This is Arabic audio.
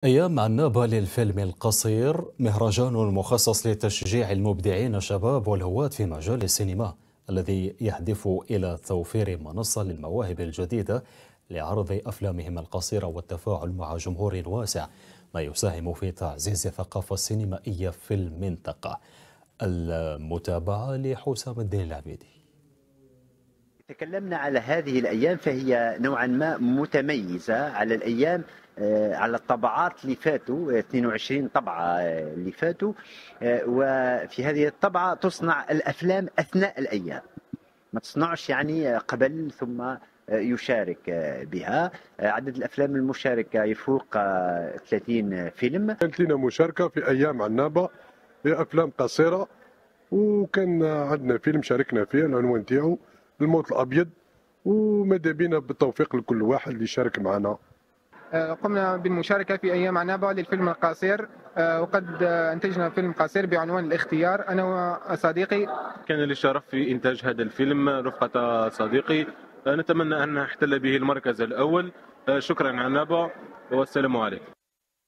أيام عنابة للفيلم القصير مهرجان مخصص لتشجيع المبدعين الشباب والهواة في مجال السينما الذي يهدف إلى توفير منصة للمواهب الجديدة لعرض أفلامهم القصيرة والتفاعل مع جمهور واسع، ما يساهم في تعزيز الثقافة السينمائية في المنطقة. المتابعة لحسام الدين العبيدي. تكلمنا على هذه الأيام فهي نوعا ما متميزة على الأيام، على الطبعات اللي فاتوا 22 طبعة اللي فاتوا. وفي هذه الطبعة تصنع الأفلام أثناء الأيام، ما تصنعش يعني قبل ثم يشارك بها. عدد الأفلام المشاركة يفوق 30 فيلم. كانت لنا مشاركة في أيام عنابة بأفلام قصيرة، وكان عندنا فيلم شاركنا فيه العنوان تاعو الموت الأبيض، وماذا بينا بالتوفيق لكل واحد اللي شارك معنا. قمنا بالمشاركة في أيام عنابة للفيلم القصير، وقد أنتجنا فيلم قصير بعنوان الاختيار أنا وصديقي. كان لي الشرف في إنتاج هذا الفيلم رفقة صديقي، نتمنى أن نحتل به المركز الأول. شكرا عنابة والسلام عليكم.